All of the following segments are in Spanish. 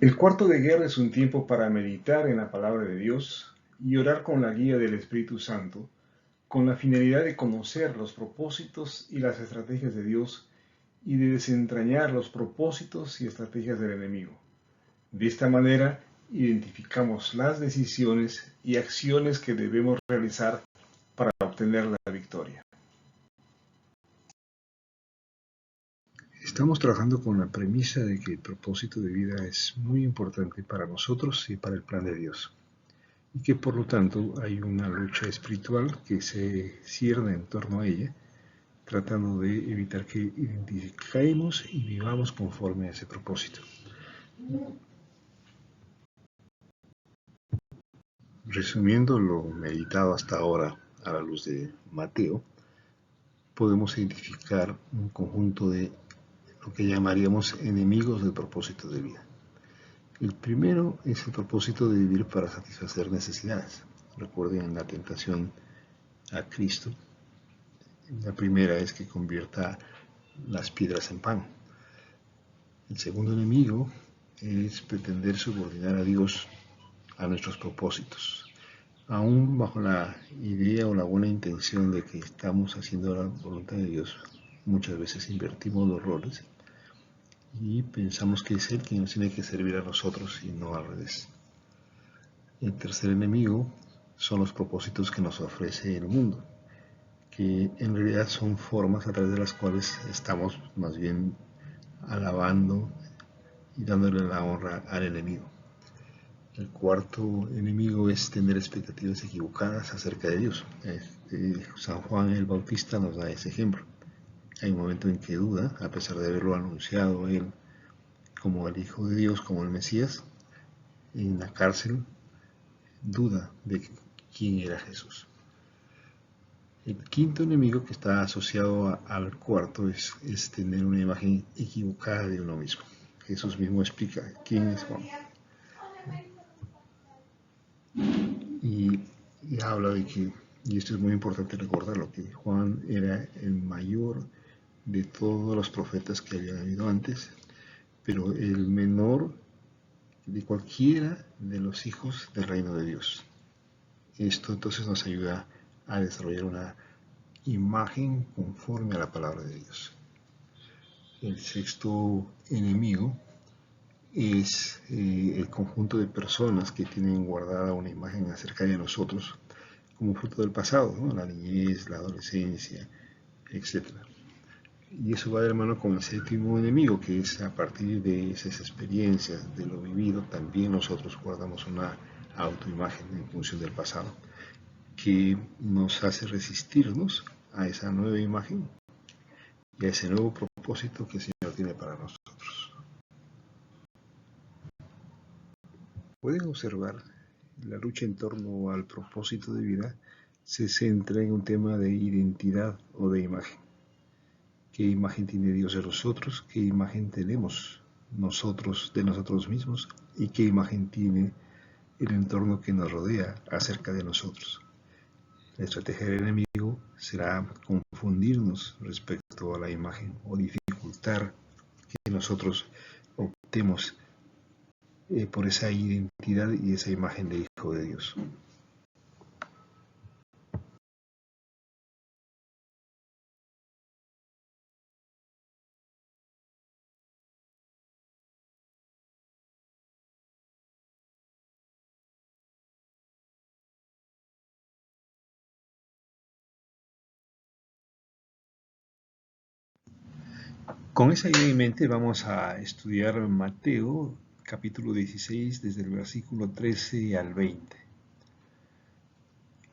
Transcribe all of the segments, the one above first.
El cuarto de guerra es un tiempo para meditar en la palabra de Dios y orar con la guía del Espíritu Santo, con la finalidad de conocer los propósitos y las estrategias de Dios y de desentrañar los propósitos y estrategias del enemigo. De esta manera, identificamos las decisiones y acciones que debemos realizar para obtener la victoria. Estamos trabajando con la premisa de que el propósito de vida es muy importante para nosotros y para el plan de Dios, y que por lo tanto hay una lucha espiritual que se cierne en torno a ella, tratando de evitar que identifiquemos y vivamos conforme a ese propósito. Resumiendo lo meditado hasta ahora a la luz de Mateo, podemos identificar un conjunto de lo que llamaríamos enemigos del propósito de vida. El primero es el propósito de vivir para satisfacer necesidades. Recuerden la tentación a Cristo. La primera es que convierta las piedras en pan. El segundo enemigo es pretender subordinar a Dios a nuestros propósitos, aún bajo la idea o la buena intención de que estamos haciendo la voluntad de Dios. Muchas veces invertimos los roles y pensamos que es Él quien nos tiene que servir a nosotros y no al revés. El tercer enemigo son los propósitos que nos ofrece el mundo, que en realidad son formas a través de las cuales estamos más bien alabando y dándole la honra al enemigo. El cuarto enemigo es tener expectativas equivocadas acerca de Dios. San Juan el Bautista nos da ese ejemplo. Hay un momento en que duda, a pesar de haberlo anunciado él como el Hijo de Dios, como el Mesías, en la cárcel, duda de quién era Jesús. El quinto enemigo que está asociado al cuarto es tener una imagen equivocada de uno mismo. Jesús mismo explica quién es Juan. Y habla de que, y esto es muy importante recordarlo, que Juan era el mayor de todos los profetas que había habido antes, pero el menor de cualquiera de los hijos del reino de Dios. Esto entonces nos ayuda a desarrollar una imagen conforme a la palabra de Dios. El sexto enemigo es el conjunto de personas que tienen guardada una imagen acerca de nosotros como fruto del pasado, ¿no? La niñez, la adolescencia, etc. Y eso va de la mano con el séptimo enemigo, que es a partir de esas experiencias, de lo vivido, también nosotros guardamos una autoimagen en función del pasado, que nos hace resistirnos a esa nueva imagen y a ese nuevo propósito que el Señor tiene para nosotros. Pueden observar, la lucha en torno al propósito de vida se centra en un tema de identidad o de imagen. ¿Qué imagen tiene Dios de nosotros? ¿Qué imagen tenemos nosotros de nosotros mismos? ¿Y qué imagen tiene el entorno que nos rodea acerca de nosotros? La estrategia del enemigo será confundirnos respecto a la imagen o dificultar que nosotros optemos por esa identidad y esa imagen de Hijo de Dios. Con esa idea en mente vamos a estudiar Mateo capítulo 16 desde el versículo 13 al 20.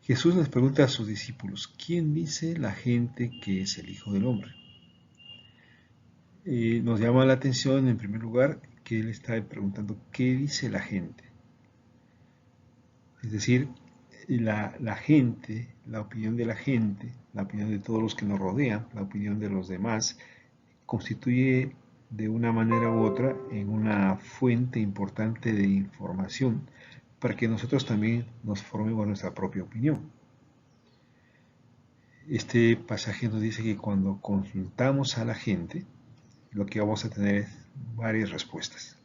Jesús les pregunta a sus discípulos, ¿quién dice la gente que es el Hijo del Hombre? Nos llama la atención en primer lugar que él está preguntando ¿qué dice la gente? Es decir, la gente, la opinión de la gente, la opinión de todos los que nos rodean, la opinión de los demás, constituye de una manera u otra en una fuente importante de información para que nosotros también nos formemos nuestra propia opinión. Este pasaje nos dice que cuando consultamos a la gente, lo que vamos a tener es varias respuestas.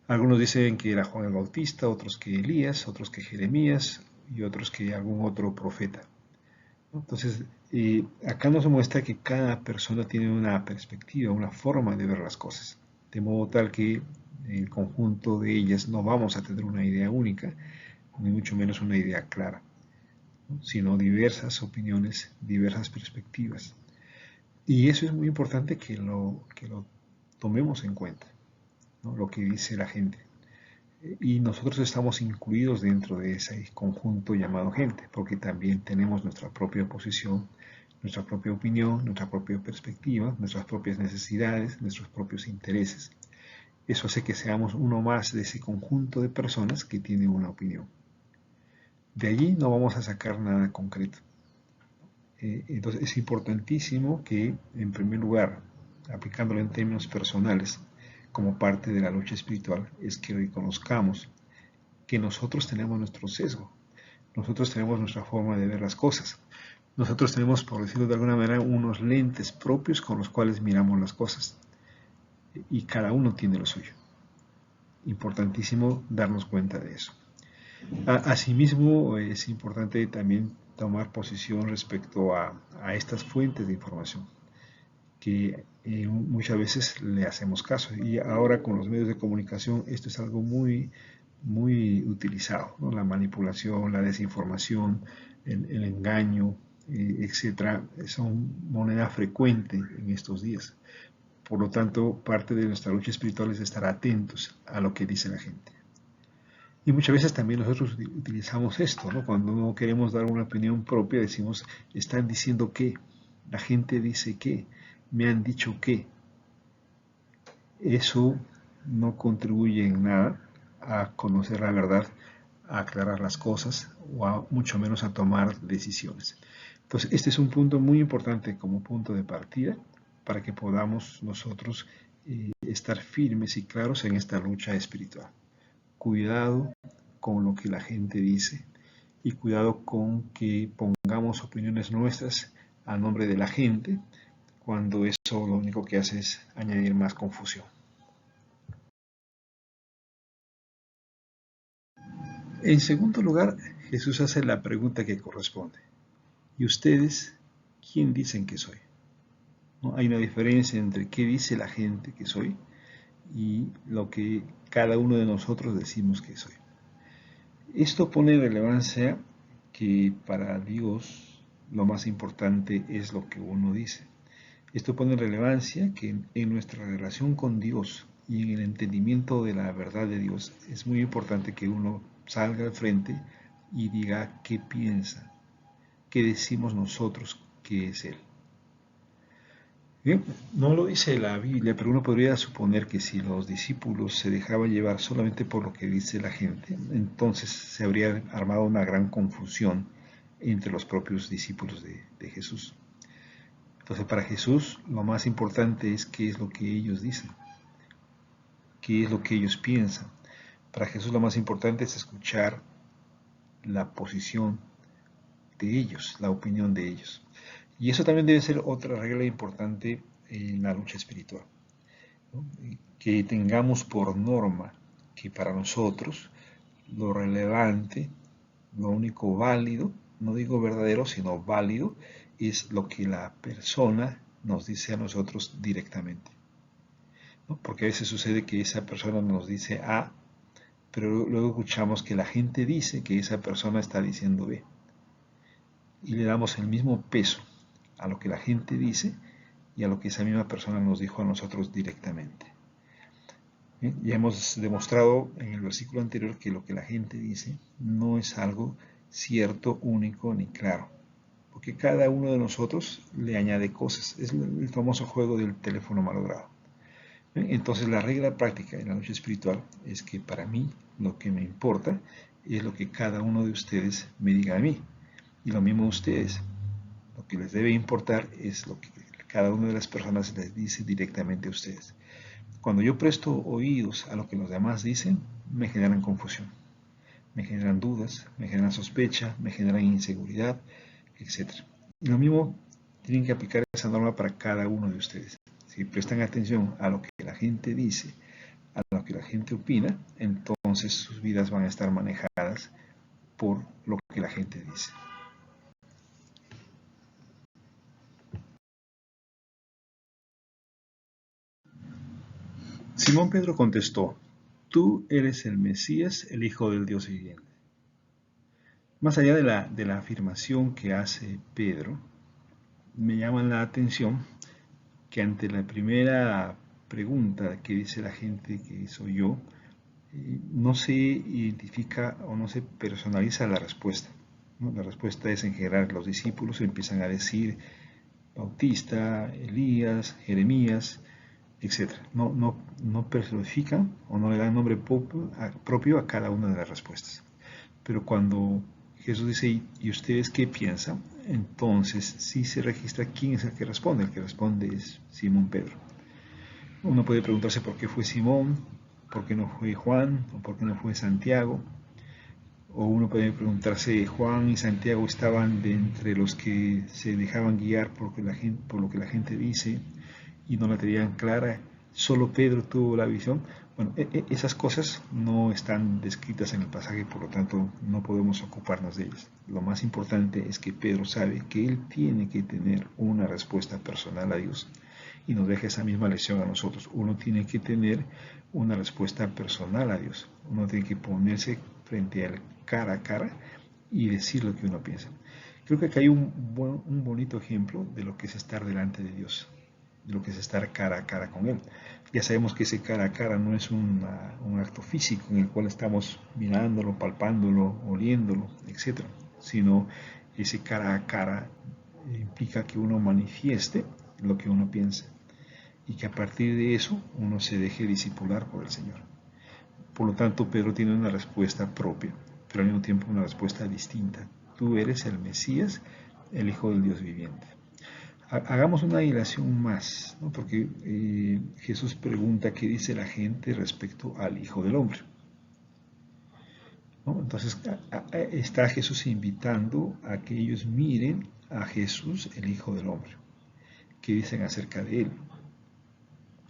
Algunos dicen que era Juan el Bautista, otros que Elías, otros que Jeremías y otros que algún otro profeta. Entonces, acá nos muestra que cada persona tiene una perspectiva, una forma de ver las cosas, de modo tal que el conjunto de ellas no vamos a tener una idea única, ni mucho menos una idea clara, ¿no? Sino diversas opiniones, diversas perspectivas. Y eso es muy importante que lo tomemos en cuenta, ¿no? Lo que dice la gente. Y nosotros estamos incluidos dentro de ese conjunto llamado gente, porque también tenemos nuestra propia posición, nuestra propia opinión, nuestra propia perspectiva, nuestras propias necesidades, nuestros propios intereses. Eso hace que seamos uno más de ese conjunto de personas que tiene una opinión. De allí no vamos a sacar nada concreto. Entonces es importantísimo que, en primer lugar, aplicándolo en términos personales, como parte de la lucha espiritual, es que reconozcamos que nosotros tenemos nuestro sesgo, nosotros tenemos nuestra forma de ver las cosas, nosotros tenemos, por decirlo de alguna manera, unos lentes propios con los cuales miramos las cosas, y cada uno tiene lo suyo. Importantísimo darnos cuenta de eso. Asimismo, es importante también tomar posición respecto a estas fuentes de información, que muchas veces le hacemos caso. Y ahora con los medios de comunicación esto es algo muy utilizado, ¿no? La manipulación, la desinformación, el engaño, etcétera, son moneda frecuente en estos días. Por lo tanto, parte de nuestra lucha espiritual es estar atentos a lo que dice la gente. Y muchas veces también nosotros utilizamos esto, ¿no? Cuando no queremos dar una opinión propia, decimos, están diciendo que, la gente dice que, me han dicho que. Eso no contribuye en nada a conocer la verdad, a aclarar las cosas o mucho menos a tomar decisiones. Entonces, este es un punto muy importante como punto de partida para que podamos nosotros estar firmes y claros en esta lucha espiritual. Cuidado con lo que la gente dice y cuidado con que pongamos opiniones nuestras a nombre de la gente, cuando eso lo único que hace es añadir más confusión. En segundo lugar, Jesús hace la pregunta que corresponde. ¿Y ustedes quién dicen que soy? ¿No? Hay una diferencia entre qué dice la gente que soy y lo que cada uno de nosotros decimos que soy. Esto pone en relevancia que para Dios lo más importante es lo que uno dice. Esto pone en relevancia que en nuestra relación con Dios y en el entendimiento de la verdad de Dios es muy importante que uno salga al frente y diga qué piensa, qué decimos nosotros que es Él. Bien, no lo dice la Biblia, pero uno podría suponer que si los discípulos se dejaban llevar solamente por lo que dice la gente, entonces se habría armado una gran confusión entre los propios discípulos de Jesús. Entonces, para Jesús lo más importante es qué es lo que ellos dicen, qué es lo que ellos piensan. Para Jesús lo más importante es escuchar la posición de ellos, la opinión de ellos. Y eso también debe ser otra regla importante en la lucha espiritual, ¿no? Que tengamos por norma que para nosotros lo relevante, lo único válido, no digo verdadero, sino válido, es lo que la persona nos dice a nosotros directamente, ¿no? Porque a veces sucede que esa persona nos dice A, pero luego escuchamos que la gente dice que esa persona está diciendo B. Y le damos el mismo peso a lo que la gente dice y a lo que esa misma persona nos dijo a nosotros directamente. Bien, ya hemos demostrado en el versículo anterior que lo que la gente dice no es algo cierto, único ni claro, porque cada uno de nosotros le añade cosas. Es el famoso juego del teléfono malogrado. Entonces la regla práctica en la lucha espiritual es que para mí lo que me importa es lo que cada uno de ustedes me diga a mí, y lo mismo a ustedes. Lo que les debe importar es lo que cada una de las personas les dice directamente a ustedes. Cuando yo presto oídos a lo que los demás dicen, me generan confusión, me generan dudas, me generan sospecha, me generan inseguridad, etc. Y lo mismo tienen que aplicar esa norma para cada uno de ustedes. Si prestan atención a lo que la gente dice, a lo que la gente opina, entonces sus vidas van a estar manejadas por lo que la gente dice. Simón Pedro contestó: tú eres el Mesías, el Hijo del Dios viviente. Más allá de la afirmación que hace Pedro, me llama la atención que ante la primera pregunta que dice la gente que soy yo, no se identifica o no se personaliza la respuesta, ¿no? La respuesta es en general, los discípulos empiezan a decir Bautista, Elías, Jeremías, etc. No personifican o no le dan nombre propio a cada una de las respuestas. Pero cuando Jesús dice, ¿y ustedes qué piensan? Entonces sí se registra quién es el que responde. El que responde es Simón Pedro. Uno puede preguntarse por qué fue Simón, por qué no fue Juan, o por qué no fue Santiago. O uno puede preguntarse, Juan y Santiago estaban de entre los que se dejaban guiar por lo que la gente dice y no la tenían clara. Solo Pedro tuvo la visión. Bueno, esas cosas no están descritas en el pasaje, por lo tanto no podemos ocuparnos de ellas. Lo más importante es que Pedro sabe que él tiene que tener una respuesta personal a Dios y nos deja esa misma lección a nosotros. Uno tiene que tener una respuesta personal a Dios. Uno tiene que ponerse frente al cara a cara y decir lo que uno piensa. Creo que acá hay un bonito ejemplo de lo que es estar delante de Dios, de lo que es estar cara a cara con Él. Ya sabemos que ese cara a cara no es un acto físico en el cual estamos mirándolo, palpándolo, oliéndolo, etc., sino ese cara a cara implica que uno manifieste lo que uno piensa y que a partir de eso uno se deje discipular por el Señor. Por lo tanto, Pedro tiene una respuesta propia, pero al mismo tiempo una respuesta distinta. Tú eres el Mesías, el Hijo del Dios viviente. Hagamos una dilación más, ¿no? Porque Jesús pregunta qué dice la gente respecto al Hijo del Hombre, ¿no? Entonces está Jesús invitando a que ellos miren a Jesús, el Hijo del Hombre, qué dicen acerca de él.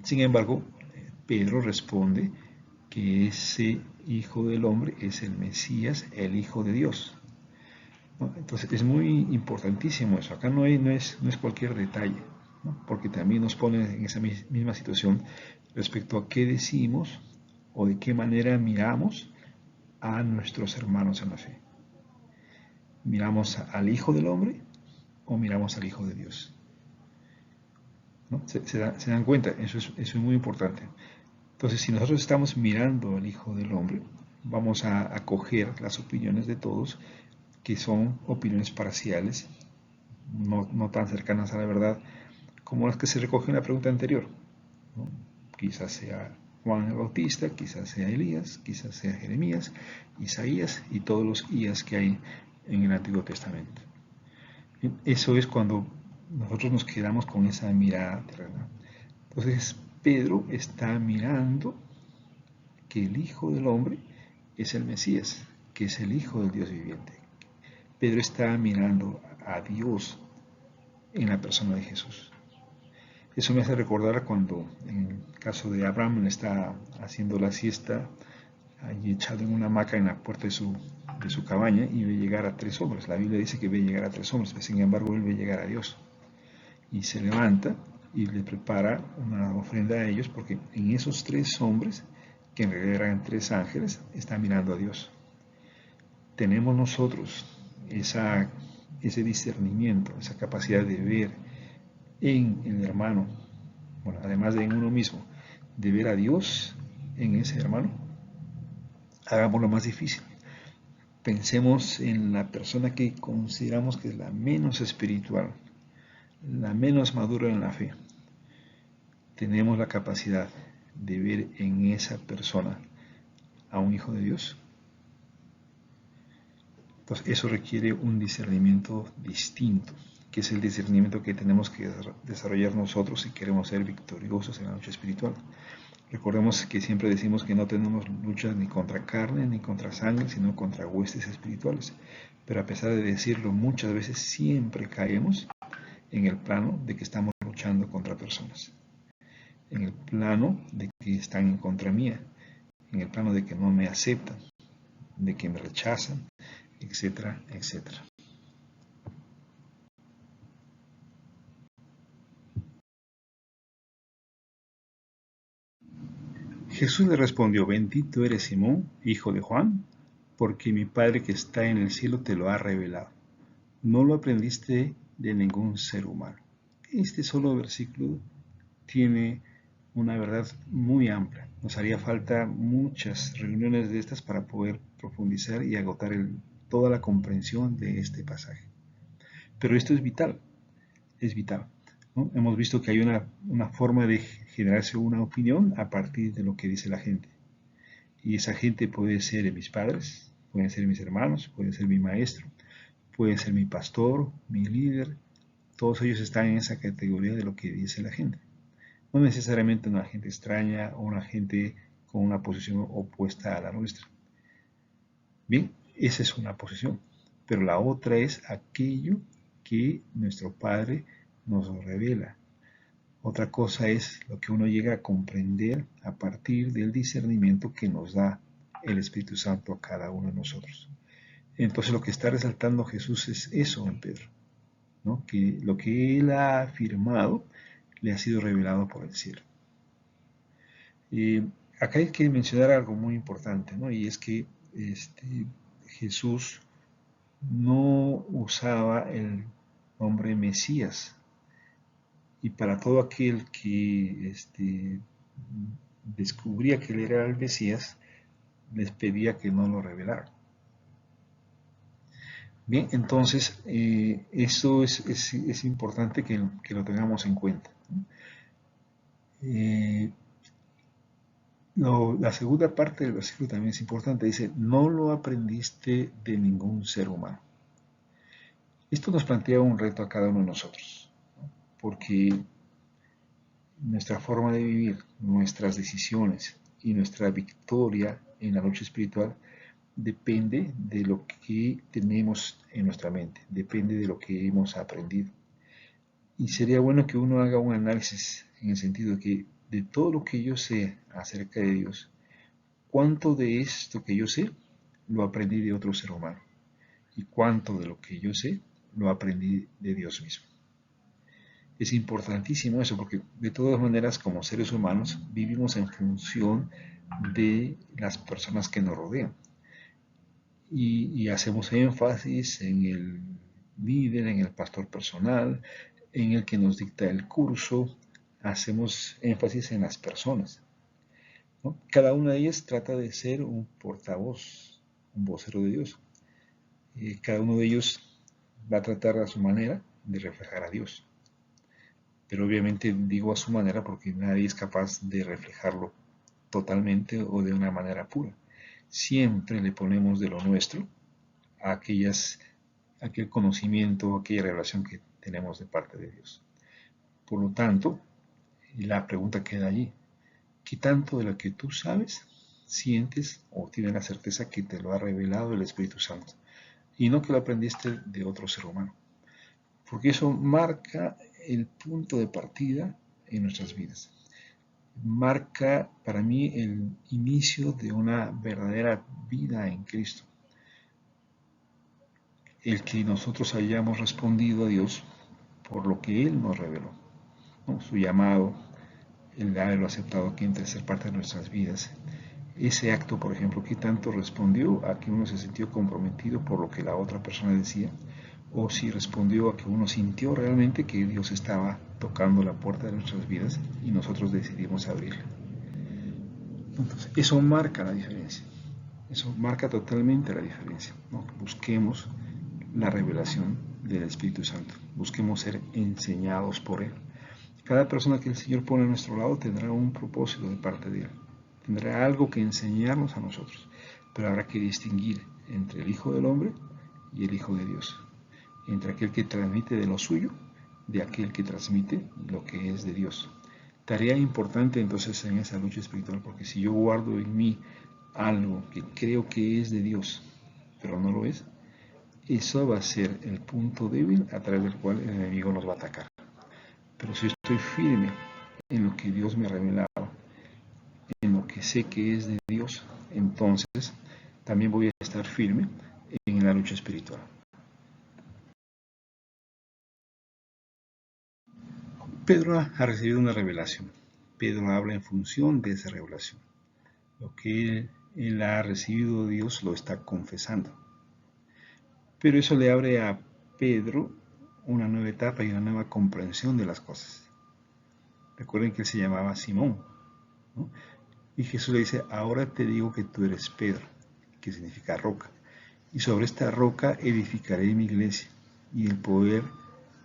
Sin embargo, Pedro responde que ese Hijo del Hombre es el Mesías, el Hijo de Dios, ¿no? Entonces es muy importantísimo eso. Acá no es cualquier detalle, ¿no? Porque también nos pone en esa misma situación respecto a qué decimos o de qué manera miramos a nuestros hermanos en la fe. ¿Miramos al Hijo del Hombre o miramos al Hijo de Dios? ¿No? ¿Se dan cuenta? Eso es muy importante. Entonces, si nosotros estamos mirando al Hijo del Hombre, vamos a acoger las opiniones de todos, que son opiniones parciales, no tan cercanas a la verdad, como las que se recogen en la pregunta anterior, ¿no? Quizás sea Juan el Bautista, quizás sea Elías, quizás sea Jeremías, Isaías y todos los Ías que hay en el Antiguo Testamento. Eso es cuando nosotros nos quedamos con esa mirada terrenal. Entonces Pedro está mirando que el Hijo del Hombre es el Mesías, que es el Hijo del Dios viviente. Pedro está mirando a Dios en la persona de Jesús. Eso me hace recordar cuando en el caso de Abraham está haciendo la siesta allí echado en una hamaca en la puerta de su cabaña y ve llegar a 3 hombres. La Biblia dice que ve llegar a 3 hombres, sin embargo él ve llegar a Dios. Y se levanta y le prepara una ofrenda a ellos porque en esos 3 hombres, que en realidad eran 3 ángeles, está mirando a Dios. Tenemos nosotros ese discernimiento, esa capacidad de ver en el hermano, bueno, además de en uno mismo, de ver a Dios en ese hermano. Hagámoslo más difícil. Pensemos en la persona que consideramos que es la menos espiritual, la menos madura en la fe. ¿Tenemos la capacidad de ver en esa persona a un hijo de Dios? Entonces eso requiere un discernimiento distinto, que es el discernimiento que tenemos que desarrollar nosotros si queremos ser victoriosos en la lucha espiritual. Recordemos que siempre decimos que no tenemos lucha ni contra carne ni contra sangre, sino contra huestes espirituales. Pero a pesar de decirlo, muchas veces siempre caemos en el plano de que estamos luchando contra personas, en el plano de que están en contra mía, en el plano de que no me aceptan, de que me rechazan, etcétera, etcétera. Jesús le respondió: bendito eres, Simón, hijo de Juan, porque mi Padre que está en el cielo te lo ha revelado. No lo aprendiste de ningún ser humano. Este solo versículo tiene una verdad muy amplia. Nos haría falta muchas reuniones de estas para poder profundizar y agotar toda la comprensión de este pasaje. Pero esto es vital, ¿no? Hemos visto que hay una forma de generarse una opinión a partir de lo que dice la gente. Y esa gente puede ser mis padres, pueden ser mis hermanos, puede ser mi maestro, puede ser mi pastor, mi líder. Todos ellos están en esa categoría de lo que dice la gente. No necesariamente una gente extraña o una gente con una posición opuesta a la nuestra. Bien, esa es una posición. Pero la otra es aquello que nuestro Padre nos revela. Otra cosa es lo que uno llega a comprender a partir del discernimiento que nos da el Espíritu Santo a cada uno de nosotros. Entonces lo que está resaltando Jesús es eso en Pedro, ¿no? Que lo que él ha afirmado le ha sido revelado por el cielo. Acá hay que mencionar algo muy importante, ¿no? Y es que Jesús no usaba el nombre Mesías. Y para todo aquel que descubría que él era el Mesías, les pedía que no lo revelaran. Bien, entonces eso es importante que lo tengamos en cuenta. La segunda parte del versículo también es importante. Dice, no lo aprendiste de ningún ser humano. Esto nos plantea un reto a cada uno de nosotros, ¿no? Porque nuestra forma de vivir, nuestras decisiones y nuestra victoria en la lucha espiritual depende de lo que tenemos en nuestra mente, depende de lo que hemos aprendido. Y sería bueno que uno haga un análisis en el sentido de que de todo lo que yo sé acerca de Dios, ¿cuánto de esto que yo sé lo aprendí de otro ser humano? ¿Y cuánto de lo que yo sé lo aprendí de Dios mismo? Es importantísimo eso porque de todas maneras como seres humanos vivimos en función de las personas que nos rodean. Y hacemos énfasis en el líder, en el pastor personal, en el que nos dicta el curso, hacemos énfasis en las personas, ¿no? Cada una de ellas trata de ser un portavoz, un vocero de Dios. Cada uno de ellos va a tratar a su manera de reflejar a Dios. Pero obviamente digo a su manera porque nadie es capaz de reflejarlo totalmente o de una manera pura. Siempre le ponemos de lo nuestro a aquel conocimiento, aquella revelación que tenemos de parte de Dios. Por lo tanto, la pregunta queda allí. ¿Qué tanto de lo que tú sabes, sientes o tienes la certeza que te lo ha revelado el Espíritu Santo? Y no que lo aprendiste de otro ser humano. Porque eso marca el punto de partida en nuestras vidas. Marca para mí el inicio de una verdadera vida en Cristo. El que nosotros hayamos respondido a Dios por lo que Él nos reveló, ¿no? Su llamado, el haberlo aceptado aquí entre ser parte de nuestras vidas. Ese acto, por ejemplo, ¿qué tanto respondió a que uno se sintió comprometido por lo que la otra persona decía? O si respondió a que uno sintió realmente que Dios estaba tocando la puerta de nuestras vidas y nosotros decidimos abrirla. Entonces, eso marca la diferencia. Eso marca totalmente la diferencia, ¿no? Busquemos la revelación del Espíritu Santo. Busquemos ser enseñados por Él. Cada persona que el Señor pone a nuestro lado tendrá un propósito de parte de Él. Tendrá algo que enseñarnos a nosotros. Pero habrá que distinguir entre el Hijo del Hombre y el Hijo de Dios. Entre aquel que transmite de lo suyo, de aquel que transmite lo que es de Dios. Tarea importante entonces en esa lucha espiritual, porque si yo guardo en mí algo que creo que es de Dios, pero no lo es, eso va a ser el punto débil a través del cual el enemigo nos va a atacar. Pero si estoy firme en lo que Dios me ha revelado, en lo que sé que es de Dios, entonces también voy a estar firme en la lucha espiritual. Pedro ha recibido una revelación. Pedro habla en función de esa revelación. Lo que él ha recibido de Dios lo está confesando. Pero eso le abre a Pedro una nueva etapa y una nueva comprensión de las cosas. Recuerden que él se llamaba Simón, ¿no? Y Jesús le dice, ahora te digo que tú eres Pedro, que significa roca. Y sobre esta roca edificaré mi iglesia, y el poder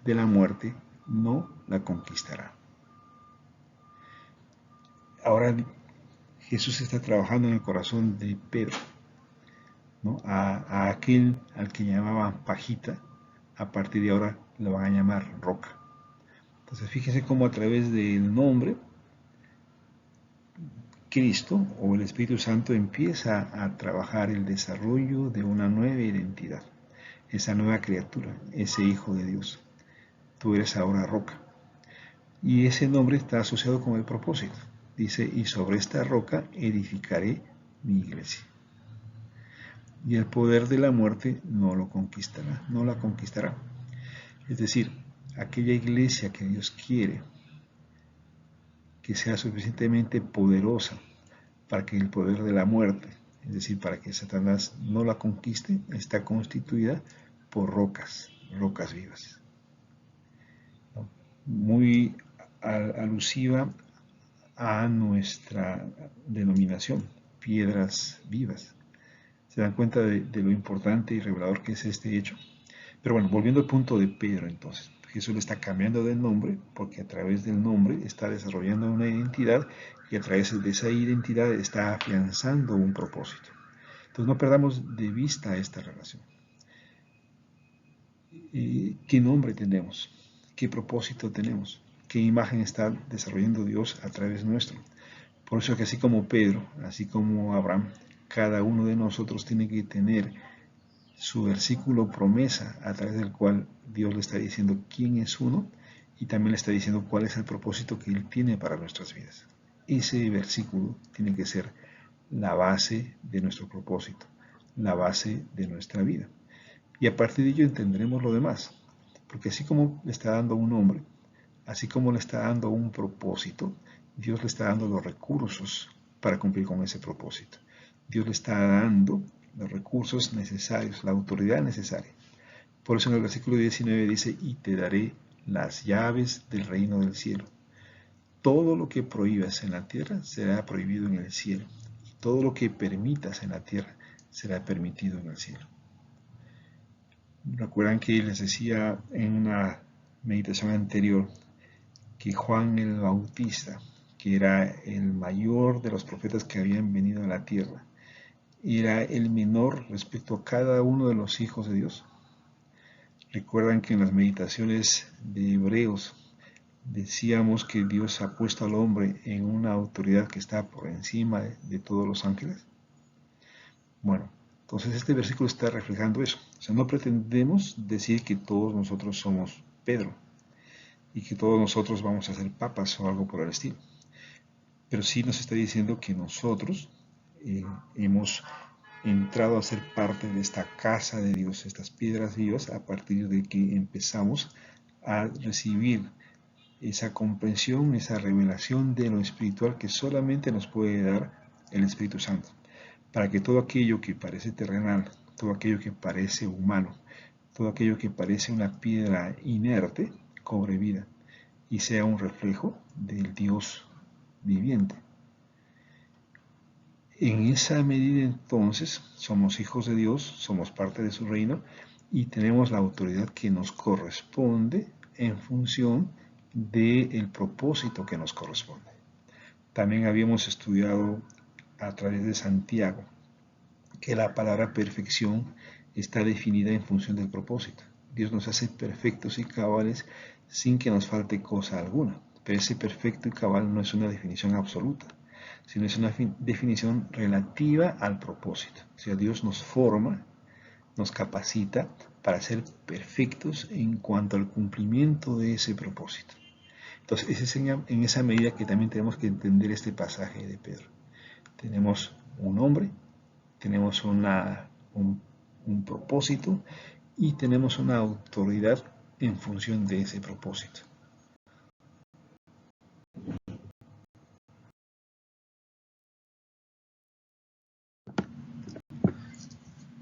de la muerte no la conquistará. Ahora Jesús está trabajando en el corazón de Pedro, ¿no? A aquel al que llamaban pajita, a partir de ahora lo van a llamar roca. Entonces fíjense cómo a través del nombre, Cristo o el Espíritu Santo empieza a trabajar el desarrollo de una nueva identidad, esa nueva criatura, ese Hijo de Dios. Tú eres ahora roca. Y ese nombre está asociado con el propósito. Dice, y sobre esta roca edificaré mi iglesia. Y el poder de la muerte no lo conquistará, no la conquistará. Es decir, aquella iglesia que Dios quiere que sea suficientemente poderosa para que el poder de la muerte, es decir, para que Satanás no la conquiste, está constituida por rocas, rocas vivas. Muy alusiva a nuestra denominación, piedras vivas. ¿Se dan cuenta de lo importante y revelador que es este hecho? Pero bueno, volviendo al punto de Pedro entonces. Jesús le está cambiando de nombre porque a través del nombre está desarrollando una identidad y a través de esa identidad está afianzando un propósito. Entonces no perdamos de vista esta relación. ¿Qué nombre tenemos? ¿Qué propósito tenemos? ¿Qué imagen está desarrollando Dios a través nuestro? Por eso que así como Pedro, así como Abraham, cada uno de nosotros tiene que tener su versículo promesa a través del cual Dios le está diciendo quién es uno y también le está diciendo cuál es el propósito que Él tiene para nuestras vidas. Ese versículo tiene que ser la base de nuestro propósito, la base de nuestra vida. Y a partir de ello entenderemos lo demás, porque así como le está dando un nombre, así como le está dando un propósito, Dios le está dando los recursos para cumplir con ese propósito. Dios le está dando los recursos necesarios, la autoridad necesaria. Por eso en el versículo 19 dice, y te daré las llaves del reino del cielo. Todo lo que prohíbas en la tierra será prohibido en el cielo, y todo lo que permitas en la tierra será permitido en el cielo. Recuerdan que les decía en una meditación anterior que Juan el Bautista, que era el mayor de los profetas que habían venido a la tierra, era el menor respecto a cada uno de los hijos de Dios. Recuerdan que en las meditaciones de Hebreos decíamos que Dios ha puesto al hombre en una autoridad que está por encima de todos los ángeles. Bueno, entonces este versículo está reflejando eso. O sea, no pretendemos decir que todos nosotros somos Pedro y que todos nosotros vamos a ser papas o algo por el estilo. Pero sí nos está diciendo que nosotros hemos entrado a ser parte de esta casa de Dios, estas piedras vivas, a partir de que empezamos a recibir esa comprensión, esa revelación de lo espiritual que solamente nos puede dar el Espíritu Santo, para que todo aquello que parece terrenal, todo aquello que parece humano, todo aquello que parece una piedra inerte, cobre vida y sea un reflejo del Dios viviente. En esa medida entonces somos hijos de Dios, somos parte de su reino y tenemos la autoridad que nos corresponde en función del propósito que nos corresponde. También habíamos estudiado a través de Santiago que la palabra perfección está definida en función del propósito. Dios nos hace perfectos y cabales sin que nos falte cosa alguna, pero ese perfecto y cabal no es una definición absoluta, sino es una definición relativa al propósito. O sea, Dios nos forma, nos capacita para ser perfectos en cuanto al cumplimiento de ese propósito. Entonces, es en esa medida que también tenemos que entender este pasaje de Pedro. Tenemos un nombre, tenemos un propósito y tenemos una autoridad en función de ese propósito.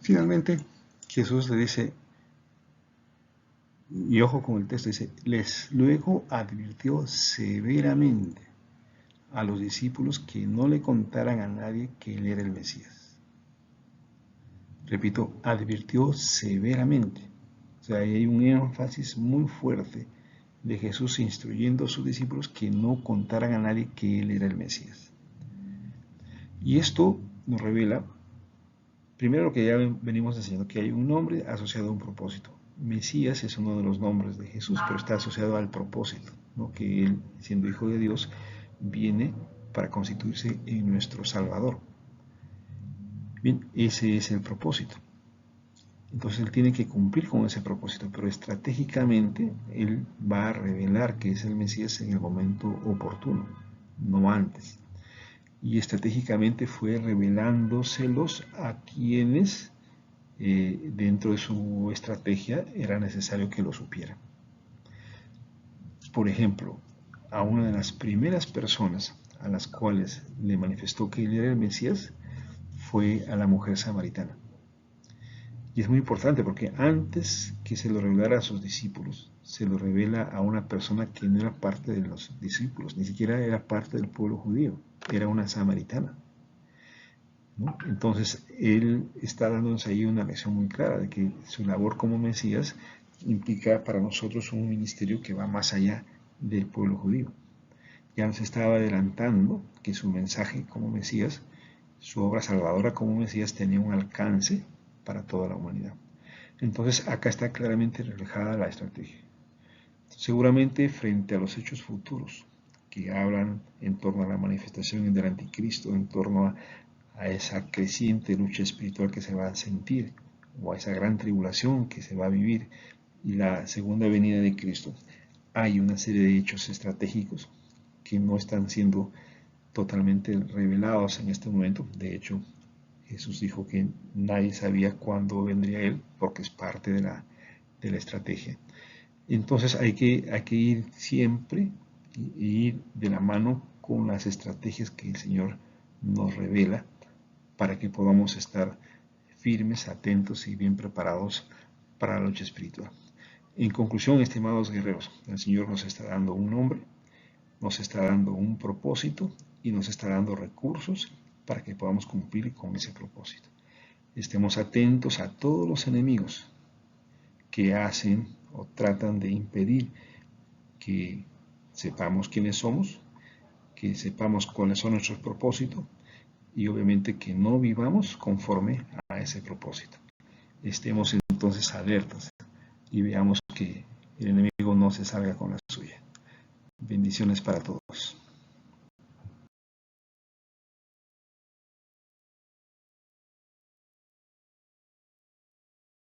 Finalmente, Jesús le dice, y ojo con el texto, dice, les luego advirtió severamente a los discípulos que no le contaran a nadie que él era el Mesías. Repito, advirtió severamente. O sea, hay un énfasis muy fuerte de Jesús instruyendo a sus discípulos que no contaran a nadie que él era el Mesías. Y esto nos revela, primero lo que ya venimos enseñando, que hay un nombre asociado a un propósito. Mesías es uno de los nombres de Jesús, pero está asociado al propósito, ¿no? Que él, siendo hijo de Dios, viene para constituirse en nuestro Salvador. Bien, ese es el propósito. Entonces él tiene que cumplir con ese propósito, pero estratégicamente él va a revelar que es el Mesías en el momento oportuno, no antes. Y estratégicamente fue revelándoselos a quienes dentro de su estrategia era necesario que lo supieran. Por ejemplo, a una de las primeras personas a las cuales le manifestó que él era el Mesías fue a la mujer samaritana. Y es muy importante porque antes que se lo revelara a sus discípulos, se lo revela a una persona que no era parte de los discípulos, ni siquiera era parte del pueblo judío, era una samaritana, ¿no? Entonces, él está dándonos ahí una lección muy clara de que su labor como Mesías implica para nosotros un ministerio que va más allá del pueblo judío. Ya nos estaba adelantando que su mensaje como Mesías, su obra salvadora como Mesías, tenía un alcance para toda la humanidad. Entonces, acá está claramente reflejada la estrategia. Seguramente frente a los hechos futuros que hablan en torno a la manifestación del anticristo, en torno a esa creciente lucha espiritual que se va a sentir, o a esa gran tribulación que se va a vivir, y la segunda venida de Cristo, hay una serie de hechos estratégicos que no están siendo totalmente revelados en este momento. De hecho, Jesús dijo que nadie sabía cuándo vendría Él, porque es parte de la estrategia. Entonces hay que ir siempre y ir de la mano con las estrategias que el Señor nos revela para que podamos estar firmes, atentos y bien preparados para la lucha espiritual. En conclusión, estimados guerreros, el Señor nos está dando un nombre, nos está dando un propósito y nos está dando recursos para que podamos cumplir con ese propósito. Estemos atentos a todos los enemigos que hacen o tratan de impedir que sepamos quiénes somos, que sepamos cuáles son nuestros propósitos y obviamente que no vivamos conforme a ese propósito. Estemos entonces alertas y veamos que el enemigo no se salga con la suya. Bendiciones para todos.